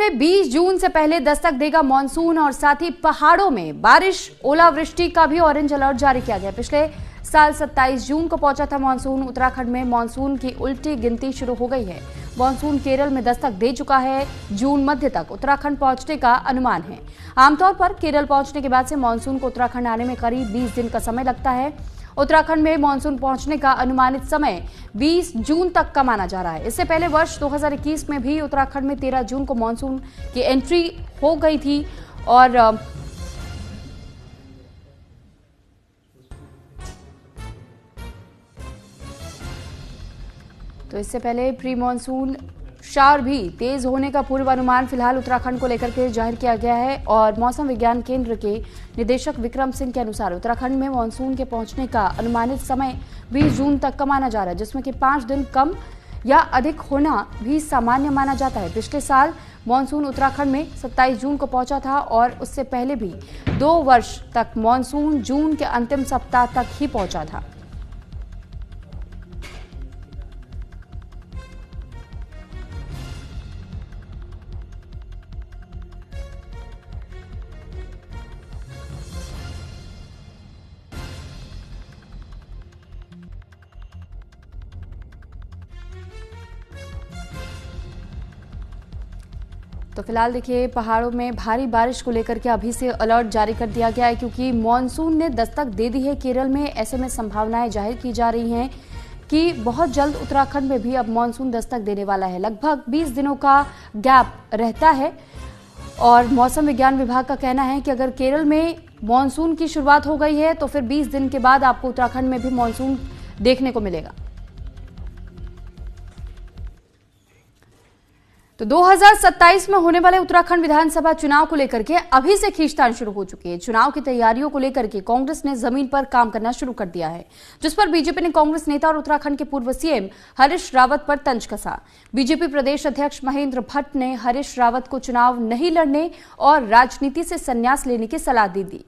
में 20 जून से पहले दस्तक देगा मानसून और साथ ही पहाड़ों में बारिश ओलावृष्टि का भी ऑरेंज अलर्ट जारी किया गया। पिछले साल 27 जून को पहुंचा था मानसून। उत्तराखंड में मानसून की उल्टी गिनती शुरू हो गई है। मानसून केरल में दस्तक दे चुका है। जून मध्य तक उत्तराखंड पहुंचने का अनुमान है। आमतौर पर केरल पहुंचने के बाद से मानसून को उत्तराखंड आने में करीब 20 दिन का समय लगता है। उत्तराखंड में मानसून पहुंचने का अनुमानित समय 20 जून तक का माना जा रहा है। इससे पहले वर्ष 2021 में भी उत्तराखंड में 13 जून को मानसून की एंट्री हो गई थी और तो इससे पहले प्री मानसून शावर भी तेज होने का पूर्वानुमान फिलहाल उत्तराखंड को लेकर के जाहिर किया गया है। और मौसम विज्ञान केंद्र के निदेशक विक्रम सिंह के अनुसार उत्तराखंड में मानसून के पहुंचने का अनुमानित समय 20 जून तक का माना जा रहा है, जिसमें कि 5 दिन कम या अधिक होना भी सामान्य माना जाता है। पिछले साल मानसून उत्तराखंड में 27 जून को पहुंचा था और उससे पहले भी 2 वर्ष तक मानसून जून के अंतिम सप्ताह तक ही पहुंचा था। तो फिलहाल देखिए पहाड़ों में भारी बारिश को लेकर के अभी से अलर्ट जारी कर दिया गया है, क्योंकि मानसून ने दस्तक दे दी है केरल में। ऐसे में संभावनाएं जाहिर की जा रही हैं कि बहुत जल्द उत्तराखंड में भी अब मानसून दस्तक देने वाला है। लगभग 20 दिनों का गैप रहता है और मौसम विज्ञान विभाग का कहना है कि अगर केरल में मानसून की शुरुआत हो गई है तो फिर 20 दिन के बाद आपको उत्तराखंड में भी मानसून देखने को मिलेगा। तो 2027 में होने वाले उत्तराखंड विधानसभा चुनाव को लेकर के अभी से खींचतान शुरू हो चुकी है। चुनाव की तैयारियों को लेकर के कांग्रेस ने जमीन पर काम करना शुरू कर दिया है, जिस पर बीजेपी ने कांग्रेस नेता और उत्तराखंड के पूर्व सीएम हरीश रावत पर तंज कसा। बीजेपी प्रदेश अध्यक्ष महेंद्र भट्ट ने हरीश रावत को चुनाव नहीं लड़ने और राजनीति से संन्यास लेने की सलाह दी।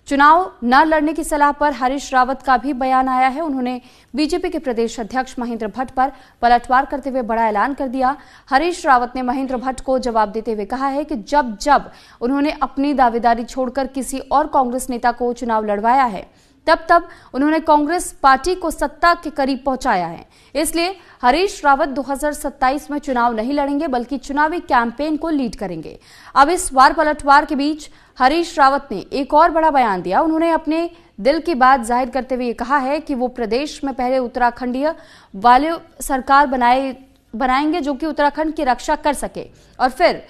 चुनाव न लड़ने की सलाह पर हरीश रावत का भी बयान आया है। उन्होंने बीजेपी के प्रदेश अध्यक्ष महेंद्र भट्ट पर पलटवार करते हुए बड़ा ऐलान कर दिया। हरीश रावत ने महेंद्र भट्ट को जवाब देते हुए कहा है कि जब उन्होंने अपनी दावेदारी छोड़कर किसी और कांग्रेस नेता को चुनाव लड़वाया है, तब उन्होंने कांग्रेस पार्टी को सत्ता के करीब पहुंचाया है। इसलिए हरीश रावत 2027 में चुनाव नहीं लड़ेंगे, बल्कि चुनावी कैंपेन को लीड करेंगे। अब इस वार पलटवार के बीच हरीश रावत ने एक और बड़ा बयान दिया। उन्होंने अपने दिल की बात जाहिर करते हुए कहा है कि वो प्रदेश में पहले उत्तराखंडीय वाले सरकार बनाएंगे जो कि उत्तराखंड की रक्षा कर सके और फिर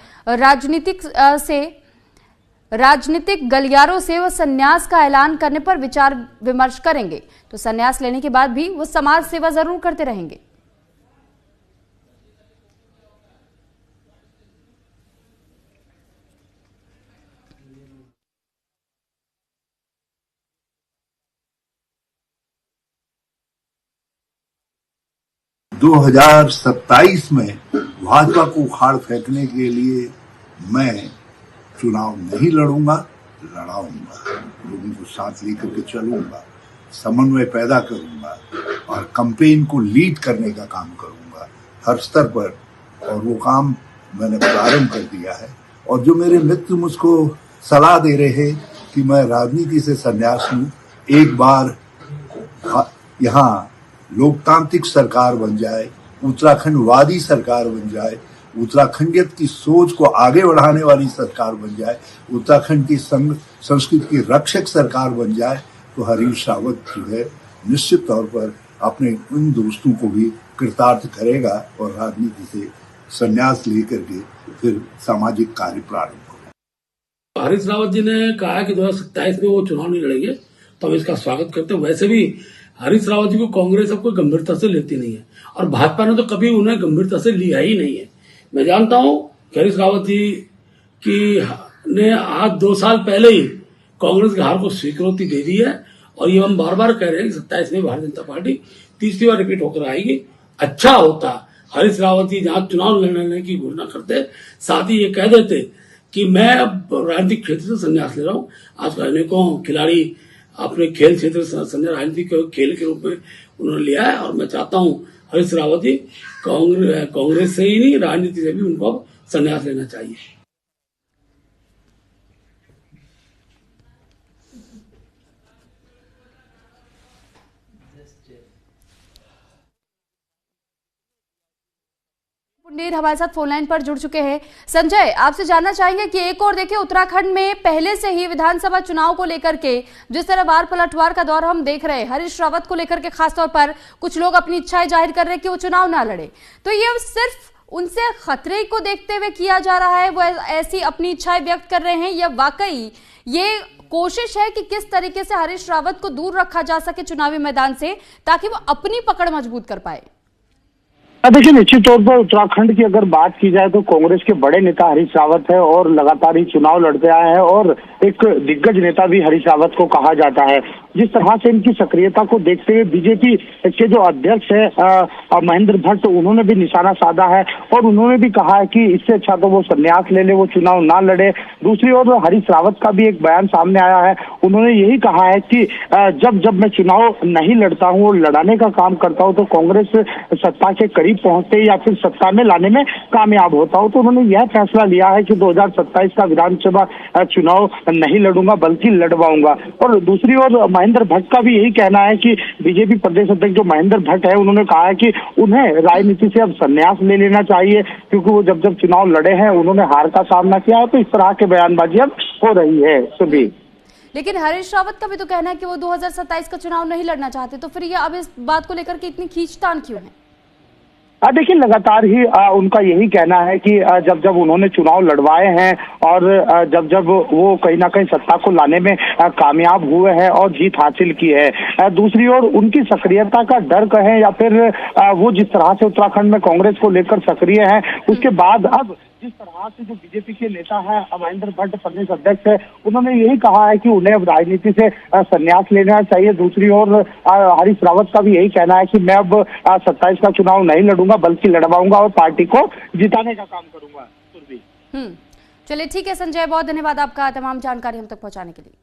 राजनीतिक गलियारों से वो संन्यास का ऐलान करने पर विचार विमर्श करेंगे। तो संन्यास लेने के बाद भी वो समाज सेवा जरूर करते रहेंगे। दो 2027 में भाजपा को उखाड़ फेंकने के लिए मैं चुनाव नहीं लड़ूंगा, लड़ाऊंगा, लोगों को साथ लेकर के चलूंगा, समन्वय पैदा करूंगा और कैंपेन को लीड करने का काम करूंगा हर स्तर पर। और वो काम मैंने प्रारंभ कर दिया है। और जो मेरे मित्र मुझको सलाह दे रहे हैं कि मैं राजनीति से संन्यास लूं, एक बार यहाँ लोकतांत्रिक सरकार बन जाए, उत्तराखंडवादी सरकार बन जाए, उत्तराखंडियत की सोच को आगे बढ़ाने वाली सरकार बन जाए, उत्तराखंड की संस्कृति की रक्षक सरकार बन जाए, तो हरीश रावत जो है निश्चित तौर पर अपने उन दोस्तों को भी कृतार्थ करेगा और राजनीति से संन्यास लेकर के फिर सामाजिक कार्य प्रारंभ होगा। हरीश रावत जी ने कहा कि 2027 में वो चुनाव नहीं लड़ेंगे, तो हम इसका स्वागत करते हैं। वैसे भी हरीश रावत जी को कांग्रेस अब कोई गंभीरता से लेती नहीं है और भाजपा ने तो कभी उन्हें गंभीरता से लिया ही नहीं है। मैं जानता हूं कि हरीश रावत जी ने आज 2 साल पहले ही कांग्रेस की हार को स्वीकृति दे दी है और ये हम बार बार कह रहे हैं कि 27 में भारतीय जनता पार्टी तीसरी बार रिपीट होकर आएगी। अच्छा होता हरीश रावत जी जहां चुनाव लड़ने की घोषणा करते, साथ ही ये कह देते कि मैं अब राजनीतिक क्षेत्र से संन्यास ले रहा हूँ। आजकल अनेकों खिलाड़ी अपने खेल क्षेत्र संजय राजनीतिक खेल के रूप में उन्होंने लिया है और मैं चाहता हूं हरीश रावत जी कांग्रेस से ही नहीं राजनीति से भी उनको संन्यास लेना चाहिए। पुंडेर हमारे साथ फोन लाइन पर जुड़ चुके हैं। संजय, आपसे जानना चाहेंगे कि एक और देखिए उत्तराखंड में पहले से ही विधानसभा चुनाव को लेकर के जिस तरह वार पलटवार का दौर हम देख रहे हैं, हरीश रावत को लेकर के खासतौर पर कुछ लोग अपनी इच्छाएं जाहिर कर रहे हैं कि वो चुनाव ना लड़े, तो ये सिर्फ उनसे खतरे को देखते हुए किया जा रहा है, वो ऐसी अपनी इच्छाएं व्यक्त कर रहे हैं, या वाकई ये कोशिश है कि किस तरीके से हरीश रावत को दूर रखा जा सके चुनावी मैदान से ताकि वो अपनी पकड़ मजबूत कर पाए? देखिए, निश्चित तौर पर उत्तराखंड की अगर बात की जाए तो कांग्रेस के बड़े नेता हरीश रावत है और लगातार ही चुनाव लड़ते आए हैं और एक दिग्गज नेता भी हरीश रावत को कहा जाता है। जिस तरह से इनकी सक्रियता को देखते हुए बीजेपी के जो अध्यक्ष है महेंद्र भट्ट, उन्होंने भी निशाना साधा है और उन्होंने भी कहा है कि इससे अच्छा तो वो संन्यास ले ले, वो चुनाव ना लड़े। दूसरी ओर हरीश रावत का भी एक बयान सामने आया है, उन्होंने यही कहा है कि जब जब मैं चुनाव नहीं लड़ता हूँ और लड़ाने का काम करता हूँ तो कांग्रेस सत्ता के करीब पहुंचते या फिर सत्ता में लाने में कामयाब होता हूं। तो उन्होंने यह फैसला लिया है कि 2027 का विधानसभा चुनाव नहीं लड़ूंगा बल्कि लड़वाऊंगा। और दूसरी ओर महेंद्र भट्ट का भी यही कहना है कि बीजेपी प्रदेश अध्यक्ष जो महेंद्र भट्ट है, उन्होंने कहा है कि उन्हें राजनीति से अब संन्यास ले लेना चाहिए क्योंकि वो जब जब चुनाव लड़े हैं उन्होंने हार का सामना किया है। तो इस तरह के बयानबाजी अब हो रही है। सुबह लेकिन हरीश रावत का भी तो कहना है कि वो 2027 का चुनाव नहीं लड़ना चाहते, तो फिर ये अब इस बात को लेकर के इतनी खींचतान क्यों है? देखिए, लगातार ही उनका यही कहना है कि जब जब उन्होंने चुनाव लड़वाए हैं और जब जब वो कहीं ना कहीं सत्ता को लाने में कामयाब हुए हैं और जीत हासिल की है। दूसरी ओर उनकी सक्रियता का डर कहें या फिर वो जिस तरह से उत्तराखंड में कांग्रेस को लेकर सक्रिय है, उसके बाद अब जिस तरह से जो बीजेपी के नेता है महेंद्र भट्ट प्रदेश अध्यक्ष है, उन्होंने यही कहा है कि उन्हें अब राजनीति से संन्यास लेना चाहिए। दूसरी ओर हरीश रावत का भी यही कहना है कि मैं अब 27 का चुनाव नहीं लड़ूंगा बल्कि लड़वाऊंगा और पार्टी को जिताने का काम करूंगा। चलिए ठीक है संजय, बहुत धन्यवाद आपका तमाम जानकारी हम तक पहुंचाने के लिए।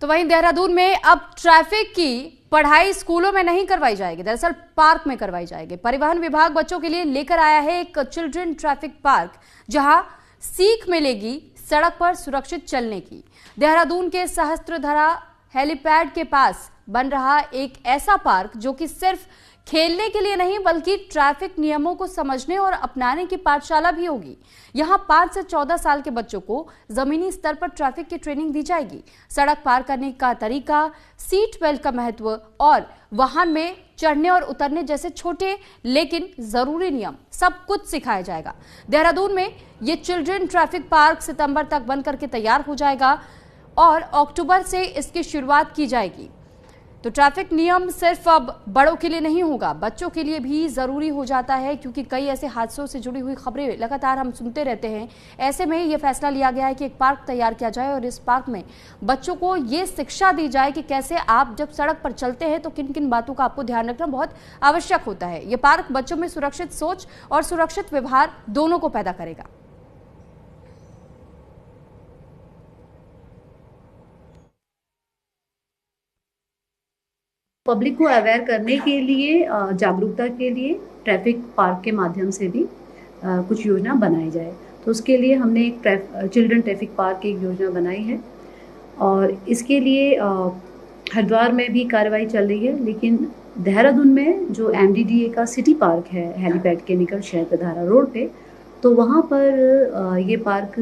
तो वहीं देहरादून में अब ट्रैफिक की पढ़ाई स्कूलों में नहीं करवाई जाएगी, दरअसल पार्क में करवाई जाएगी। परिवहन विभाग बच्चों के लिए लेकर आया है एक चिल्ड्रन ट्रैफिक पार्क, जहां सीख मिलेगी सड़क पर सुरक्षित चलने की। देहरादून के सहस्त्रधारा हेलीपैड के पास बन रहा एक ऐसा पार्क जो कि सिर्फ खेलने के लिए नहीं बल्कि ट्रैफिक नियमों को समझने और अपनाने की पाठशाला भी होगी। यहां 5 से 14 साल के बच्चों को जमीनी स्तर पर ट्रैफिक की ट्रेनिंग दी जाएगी। सड़क पार करने का तरीका, सीट बेल्ट का महत्व और वाहन में चढ़ने और उतरने जैसे छोटे लेकिन जरूरी नियम सब कुछ सिखाया जाएगा। देहरादून में ये चिल्ड्रन ट्रैफिक पार्क सितंबर तक बनकर के तैयार हो जाएगा और अक्टूबर से इसकी शुरुआत की जाएगी। तो ट्रैफिक नियम सिर्फ अब बड़ों के लिए नहीं होगा, बच्चों के लिए भी जरूरी हो जाता है, क्योंकि कई ऐसे हादसों से जुड़ी हुई खबरें लगातार हम सुनते रहते हैं। ऐसे में ये फैसला लिया गया है कि एक पार्क तैयार किया जाए और इस पार्क में बच्चों को ये शिक्षा दी जाए कि कैसे आप जब सड़क पर चलते हैं तो किन किन बातों का आपको ध्यान रखना बहुत आवश्यक होता है। ये पार्क बच्चों में सुरक्षित सोच और सुरक्षित व्यवहार दोनों को पैदा करेगा। पब्लिक को अवेयर करने के लिए, जागरूकता के लिए ट्रैफिक पार्क के माध्यम से भी कुछ योजना बनाई जाए। तो उसके लिए हमने एक चिल्ड्रन ट्रैफिक पार्क की एक योजना बनाई है और इसके लिए हरिद्वार में भी कार्रवाई चल रही है, लेकिन देहरादून में जो MDDA का सिटी पार्क है हेलीपैड के निकट शहरधारा रोड पे, तो वहाँ पर ये पार्क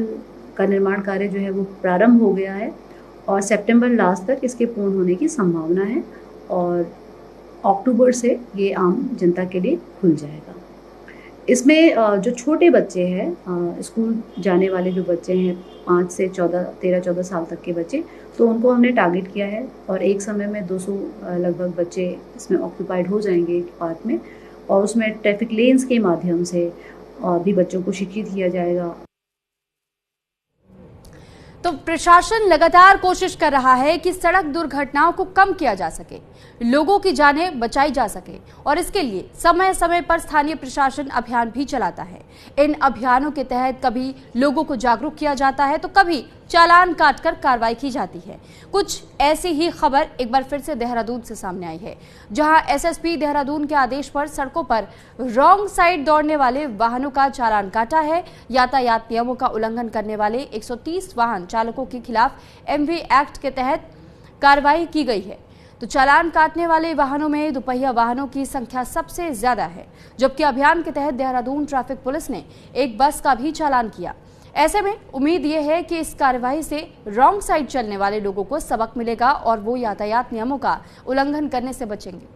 का निर्माण कार्य जो है वो प्रारंभ हो गया है और सितंबर लास्ट तक इसके पूर्ण होने की संभावना है और अक्टूबर से ये आम जनता के लिए खुल जाएगा। इसमें जो छोटे बच्चे हैं, स्कूल जाने वाले जो बच्चे हैं 5 से 13-14 साल तक के बच्चे, तो उनको हमने टारगेट किया है और एक समय में 200 लगभग बच्चे इसमें ऑक्यूपाइड हो जाएंगे पार्क में और उसमें ट्रैफिक लेन्स के माध्यम से भी बच्चों को शिक्षित किया जाएगा। तो प्रशासन लगातार कोशिश कर रहा है कि सड़क दुर्घटनाओं को कम किया जा सके, लोगों की जानें बचाई जा सके और इसके लिए समय समय पर स्थानीय प्रशासन अभियान भी चलाता है। इन अभियानों के तहत कभी लोगों को जागरूक किया जाता है तो कभी चालान काटकर कार्रवाई की जाती है। कुछ ऐसी ही खबर एक बार फिर से देहरादून से सामने आई है, जहां एसएसपी देहरादून के आदेश पर सड़कों पर रॉन्ग साइड दौड़ने वाले वाहनों का चालान काटा है। यातायात नियमों का उल्लंघन करने वाले 130 वाहन चालकों के खिलाफ एमवी एक्ट के तहत कार्रवाई की गई है। तो चालान काटने वाले वाहनों में दोपहिया वाहनों की संख्या सबसे ज्यादा है, जबकि अभियान के तहत देहरादून ट्रैफिक पुलिस ने एक बस का भी चालान किया। ऐसे में उम्मीद ये है कि इस कार्रवाई से रॉन्ग साइड चलने वाले लोगों को सबक मिलेगा और वो यातायात नियमों का उल्लंघन करने से बचेंगे।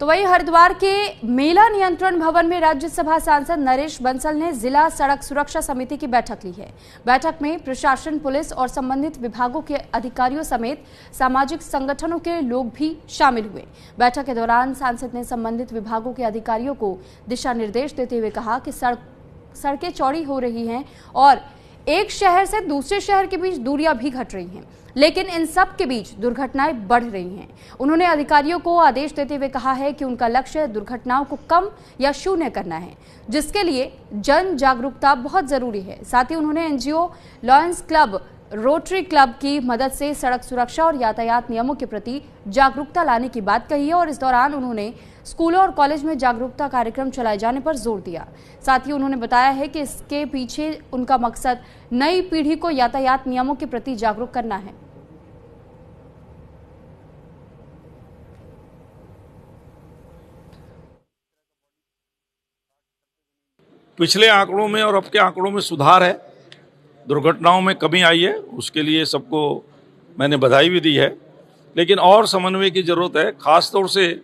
तो वहीं हरिद्वार के मेला नियंत्रण भवन में राज्यसभा सांसद नरेश बंसल ने जिला सड़क सुरक्षा समिति की बैठक ली है। बैठक में प्रशासन, पुलिस और संबंधित विभागों के अधिकारियों समेत सामाजिक संगठनों के लोग भी शामिल हुए। बैठक के दौरान सांसद ने संबंधित विभागों के अधिकारियों को दिशा निर्देश देते हुए कहा कि सड़कें चौड़ी हो रही हैं और एक शहर से दूसरे शहर के बीच दूरियां भी घट रही हैं, लेकिन इन सब के बीच दुर्घटनाएं बढ़ रही हैं। उन्होंने अधिकारियों को आदेश देते हुए कहा है कि उनका लक्ष्य दुर्घटनाओं को कम या शून्य करना है, जिसके लिए जन जागरूकता बहुत जरूरी है। साथ ही उन्होंने NGO, lions club, rotary club की मदद से सड़क सुरक्षा और यातायात नियमों के प्रति जागरूकता लाने की बात कही है और इस दौरान उन्होंने स्कूलों और कॉलेज में जागरूकता कार्यक्रम चलाए जाने पर जोर दिया। साथ ही उन्होंने बताया है कि इसके पीछे उनका मकसद नई पीढ़ी को यातायात नियमों के प्रति जागरूक करना है। पिछले आंकड़ों में और अब के आंकड़ों में सुधार है, दुर्घटनाओं में कमी आई है, उसके लिए सबको मैंने बधाई भी दी है। लेकिन और समन्वय की जरूरत है, खासतौर से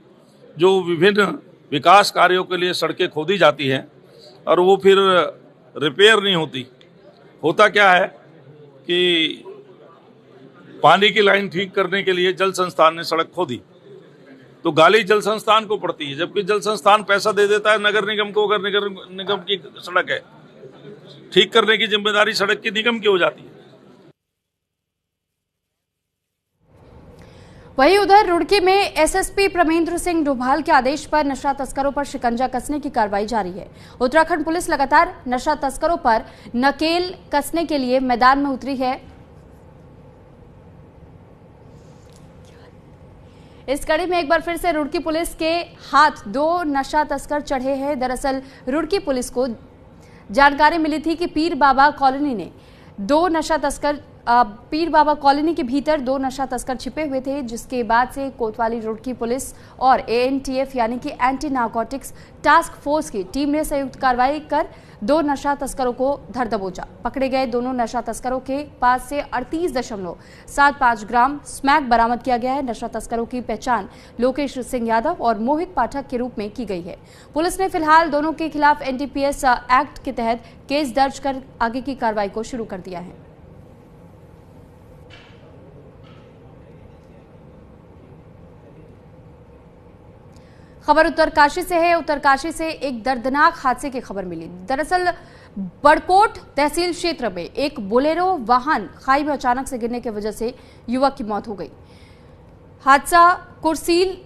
जो विभिन्न विकास कार्यों के लिए सड़कें खोदी जाती हैं और वो फिर रिपेयर नहीं होती। होता क्या है कि पानी की लाइन ठीक करने के लिए जल संस्थान ने सड़क खोदी तो गाली जल संस्थान को पड़ती है, जबकि जल संस्थान पैसा दे देता है नगर निगम को। अगर नगर निगम की सड़क है, ठीक करने की जिम्मेदारी सड़क की निगम की हो जाती है। वहीं उधर रुड़की में एसएसपी प्रमेंद्र सिंह डोभाल के आदेश पर नशा तस्करों पर शिकंजा कसने की कार्रवाई जारी है। उत्तराखंड पुलिस लगातार नशा तस्करों पर नकेल कसने के लिए मैदान में उतरी है। इस कड़ी में एक बार फिर से रुड़की पुलिस के हाथ 2 नशा तस्कर चढ़े हैं। दरअसल रुड़की पुलिस को जानकारी मिली थी कि पीर बाबा कॉलोनी के भीतर 2 नशा तस्कर छिपे हुए थे, जिसके बाद से कोतवाली रुड़की पुलिस और एएनटीएफ यानी कि एंटी नारकोटिक्स टास्क फोर्स की टीम ने संयुक्त कार्रवाई कर 2 नशा तस्करों को धर दबोचा। पकड़े गए दोनों नशा तस्करों के पास से 38.75 ग्राम स्मैक बरामद किया गया है। नशा तस्करों की पहचान लोकेश सिंह यादव और मोहित पाठक के रूप में की गई है। पुलिस ने फिलहाल दोनों के खिलाफ एनडीपीएस एक्ट के तहत केस दर्ज कर आगे की कार्रवाई को शुरू कर दिया है। खबर उत्तरकाशी से है। उत्तरकाशी से एक दर्दनाक हादसे की खबर मिली। दरअसल बड़कोट तहसील क्षेत्र में एक बोलेरो वाहन खाई में अचानक से गिरने की वजह से युवक की मौत हो गई। हादसा कुरसील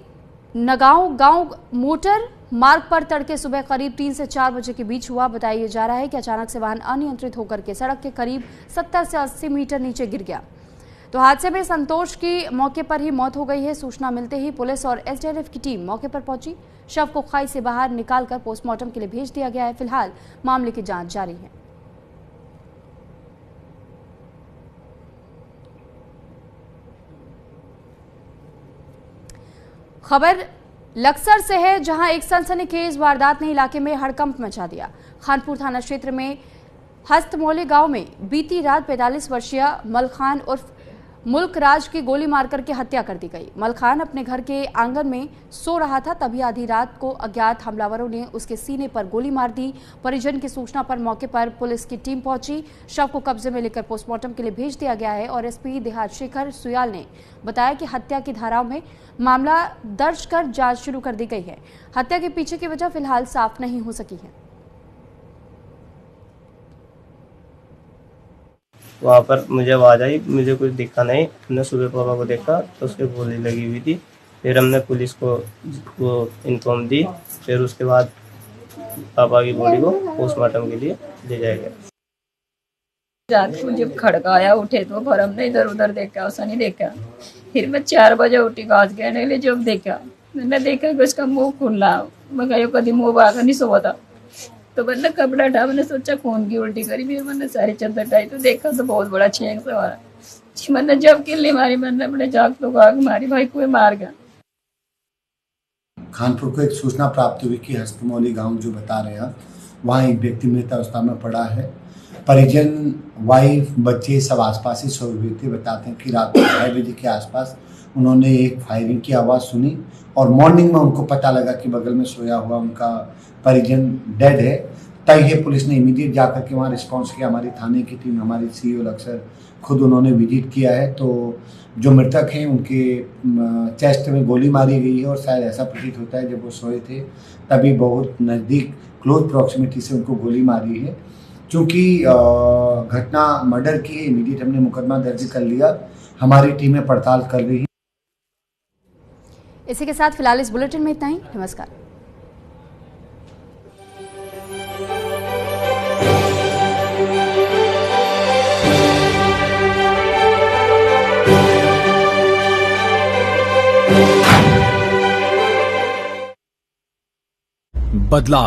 नगांव गांव मोटर मार्ग पर तड़के सुबह करीब 3 से 4 बजे के बीच हुआ। बताया जा रहा है कि अचानक से वाहन अनियंत्रित होकर के सड़क के करीब 70 से 80 मीटर नीचे गिर गया। तो हादसे में संतोष की मौके पर ही मौत हो गई है। सूचना मिलते ही पुलिस और एसडीआरएफ की टीम मौके पर पहुंची। शव को खाई से बाहर निकालकर पोस्टमार्टम के लिए भेज दिया गया है। फिलहाल मामले की जांच जारी है। खबर लक्सर से है, जहां एक सनसनीखेज वारदात ने इलाके में हड़कंप मचा दिया। खानपुर थाना क्षेत्र में हस्तमोले गांव में बीती रात 45 वर्षीय मलखान उर्फ मुल्क राज की गोली मारकर के हत्या कर दी गई। मलखान अपने घर के आंगन में सो रहा था, तभी आधी रात को अज्ञात हमलावरों ने उसके सीने पर गोली मार दी। परिजन की सूचना पर मौके पर पुलिस की टीम पहुंची। शव को कब्जे में लेकर पोस्टमार्टम के लिए भेज दिया गया है और एसपी देहात शेखर सुयाल ने बताया कि हत्या की धाराओं में मामला दर्ज कर जांच शुरू कर दी गई है। हत्या के पीछे की वजह फिलहाल साफ नहीं हो सकी है। वहाँ पर मुझे आवाज़ आई, मुझे कुछ दिखा नहीं। हमने सुबह पापा को देखा तो उसके गोली लगी हुई थी। फिर हमने पुलिस को वो इन्फॉर्म दी। फिर उसके बाद पापा की बॉडी को पोस्टमार्टम के लिए ले जाया गया। रात को जब खड़काया उठे तो पर हमने इधर उधर देखा, उसने नहीं देखा। फिर मैं 4 बजे उठी, घास घेरने के लिए जब देखा, मैंने देखा कि उसका मुंह खुला। मैं कहीं कभी मुँह बाहर नहीं सोवा था, तो मैंने कपड़ा उठा, मैंने सोचा खून की उल्टी करी। फिर मैंने सारी चादर उठाई तो देखा तो बहुत बड़ा छेंक से मारा। मैंने जब किल्ली मारी, मैंने अपने जागतों को आग मारी, भाई कोई मार गया। खानपुर को एक सूचना प्राप्त हुई कि हस्तमौली गांव जो बता रहे हैं, वहाँ एक व्यक्ति मृत अवस्था में पड़ा है। परिजन, वाइफ, बच्चे सब आसपास ही सोए हुए थे। बताते हैं कि रात को 6 बजे के आसपास उन्होंने एक फायरिंग की आवाज़ सुनी और मॉर्निंग में उनको पता लगा कि बगल में सोया हुआ उनका परिजन डेड है। तय है पुलिस ने इमीडिएट जाकर के वहाँ रिस्पॉन्स किया। हमारी थाने की टीम, हमारी सीओ लक्सर खुद उन्होंने विजिट किया है। तो जो मृतक हैं उनके चेस्ट में गोली मारी गई है और शायद ऐसा प्रतीत होता है जब वो सोए थे तभी बहुत नज़दीक क्लोज प्रॉक्सिमिटी से उनको गोली मारी है। चूँकि घटना मर्डर की है, इमीडिएट हमने मुकदमा दर्ज कर लिया। हमारी टीमें पड़ताल कर रही हैं। इसी के साथ फिलहाल इस बुलेटिन में इतना ही। नमस्कार। बदलाव